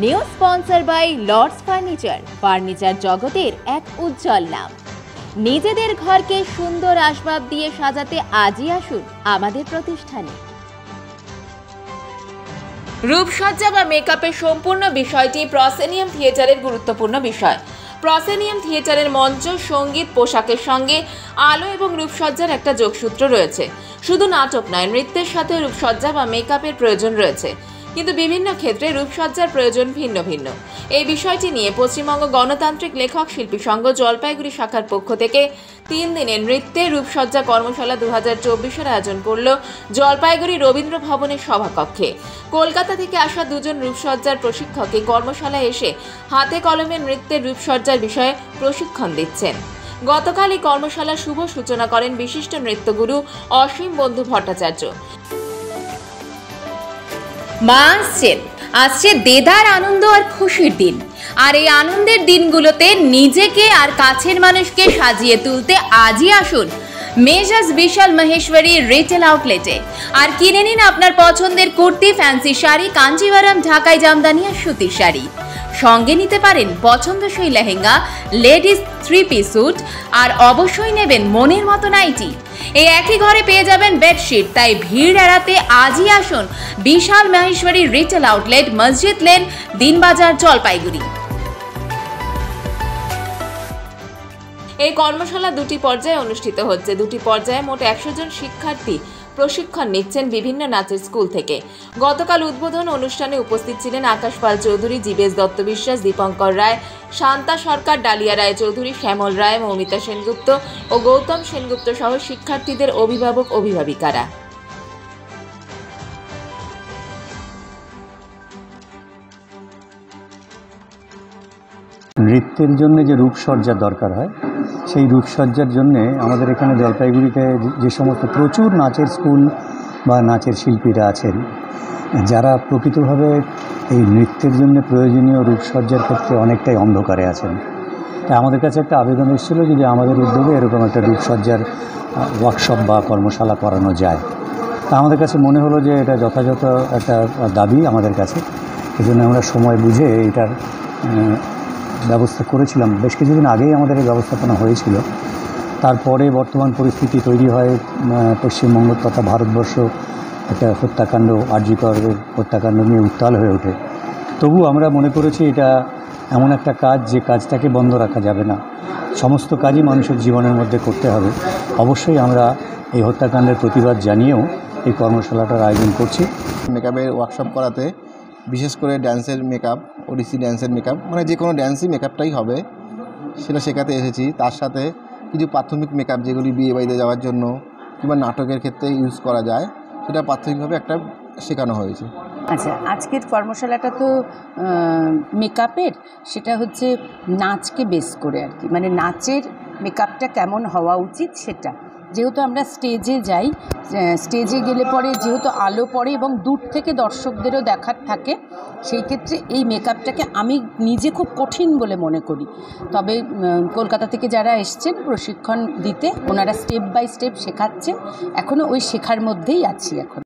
New sponsor by Lords furniture জগতের এক উজ্জ্বল নাম। নিজেদের ঘরকে সুন্দর আসবাব দিয়ে সাজাতে আজই আসুন আমাদের প্রতিষ্ঠানে। রূপসজ্জা বা মেকআপের সম্পূর্ণ বিষয়টি প্রসেনিয়াম থিয়েটারের গুরুত্বপূর্ণ বিষয়। প্রসেনিয়াম থিয়েটারের মঞ্চ, সঙ্গীত, পোশাকের সঙ্গে আলো এবং রূপসজ্জার একটা যোগসূত্র রয়েছে। শুধু নাটক নয়, নৃত্যের সাথে রূপসজ্জা বা মেকআপের প্রয়োজন রয়েছে, কিন্তু বিভিন্ন ক্ষেত্রে রূপসজ্জার প্রয়োজন ভিন্ন ভিন্ন। এই বিষয়টি নিয়ে পশ্চিমবঙ্গ গণতান্ত্রিক লেখক শিল্পী সংঘ জলপাইগুড়ি শাখার পক্ষ থেকে 3 দিনের নৃত্যের রূপসজ্জা কর্মশালা 2024-এর আয়োজন করল জলপাইগুড়ি রবীন্দ্র ভবনের সভাকক্ষে। কলকাতা থেকে আসা 2 জন রূপসজ্জার প্রশিক্ষক এই কর্মশালায় এসে হাতে কলমে নৃত্যের রূপসজ্জার বিষয়ে প্রশিক্ষণ দিচ্ছেন। গতকাল এই কর্মশালার শুভ সূচনা করেন বিশিষ্ট নৃত্যগুরু অসীম বন্ধু ভট্টাচার্য। মা আসছে দেদার আনন্দ আর খুশির দিন, আর এই আনন্দের দিনগুলোতে নিজেকে আর কাছের মানুষকে সাজিয়ে তুলতে আজই আসুন মেজাজ বিশাল মহেশ্বরী রিটেল আউটলেটে আর কিনে নিন আপনার পছন্দের কুর্তি, ফ্যান্সি শাড়ি, কাঞ্জিভারাম, ঢাকাই জামদানি আর সুতির শাড়ি। সঙ্গে নিতে পারেন পছন্দসই লেহেঙ্গা, লেডিস 3-piece স্যুট, আর অবশ্যই নেবেন মনের মতো নাইটি। এই একই ঘরে পেয়ে যাবেন বেডশিট। তাই ভিড় এড়াতে আজই আসুন বিশাল মহেশ্বরী রিটেল আউটলেট, মসজিদ লেন, দিনবাজার, জলপাইগুড়ি। এই কর্মশালা 2টি পর্যায়ে অনুষ্ঠিত হচ্ছে। 2টি পর্যায়ে মোট 100 জন শিক্ষার্থী প্রশিক্ষণ নিচ্ছেন বিভিন্ন নাচের স্কুল থেকে। গতকাল উদ্বোধন অনুষ্ঠানে উপস্থিত ছিলেন আকাশ পাল চৌধুরী, জীবেশ দত্ত বিশ্বাস, দীপঙ্কর রায়, শান্তা সরকার, ডালিয়া রায় চৌধুরী, শ্যামল রায়, মৌমিতা সেনগুপ্ত ও গৌতম সেনগুপ্ত সহ শিক্ষার্থীদের অভিভাবক অভিভাবিকারা। নৃত্যের জন্য যে রূপসজ্জার দরকার হয়, সেই রূপসজ্জার জন্যে আমাদের এখানে জলপাইগুড়িতে যে সমস্ত প্রচুর নাচের স্কুল বা নাচের শিল্পীরা আছেন, যারা প্রকৃতভাবে এই নৃত্যের জন্য প্রয়োজনীয় রূপসজ্জার ক্ষেত্রে অনেকটাই অন্ধকারে আছেন। তাই আমাদের কাছে একটা আবেদন এসেছিলো যদি আমাদের উদ্যোগে এরকম একটা রূপসজ্জার ওয়ার্কশপ বা কর্মশালা করানো যায়। তা আমাদের কাছে মনে হলো যে এটা যথাযথ একটা দাবি আমাদের কাছে। এই জন্য আমরা সময় বুঝে এটার ব্যবস্থা করেছিলাম। বেশ কিছুদিন আগেই আমাদের এই ব্যবস্থাপনা হয়েছিল। তারপরে বর্তমান পরিস্থিতি তৈরি হয়, পশ্চিমবঙ্গ তথা ভারতবর্ষ একটা হত্যাকাণ্ড, আরজি করের হত্যাকাণ্ড নিয়ে উত্তাল হয়ে ওঠে। তবু আমরা মনে করেছি এটা এমন একটা কাজ যে কাজটাকে বন্ধ রাখা যাবে না। সমস্ত কাজই মানুষের জীবনের মধ্যে করতে হবে। অবশ্যই আমরা এই হত্যাকাণ্ডের প্রতিবাদ জানিয়েও এই কর্মশালাটার আয়োজন করছি। মেকআপের ওয়ার্কশপ করাতে, বিশেষ করে ড্যান্সের মেকআপ, ওডিসি ড্যান্সের মেকআপ, মানে যে কোনো ড্যান্সই মেকআপটাই হবে সেটা শেখাতে এসেছি। তার সাথে কিছু প্রাথমিক মেকআপ যেগুলি বিয়ে বাড়িতে যাওয়ার জন্য কিংবা নাটকের ক্ষেত্রে ইউজ করা যায়, সেটা প্রাথমিকভাবে একটা শেখানো হয়েছে। আচ্ছা, আজকের কর্মশালাটা তো মেকআপের, সেটা হচ্ছে নাচকে বেস করে আর কি, মানে নাচের মেকআপটা কেমন হওয়া উচিত সেটা। যেহেতু আমরা স্টেজে যাই, স্টেজে গেলে পরে যেহেতু আলো পড়ে এবং দূর থেকে দর্শকদেরও দেখার থাকে, সেই ক্ষেত্রে এই মেকআপটাকে আমি নিজে খুব কঠিন বলে মনে করি। তবে কলকাতা থেকে যারা এসছেন প্রশিক্ষণ দিতে, ওনারা স্টেপ বাই স্টেপ শেখাচ্ছেন। এখনও ওই শেখার মধ্যেই আছি এখন।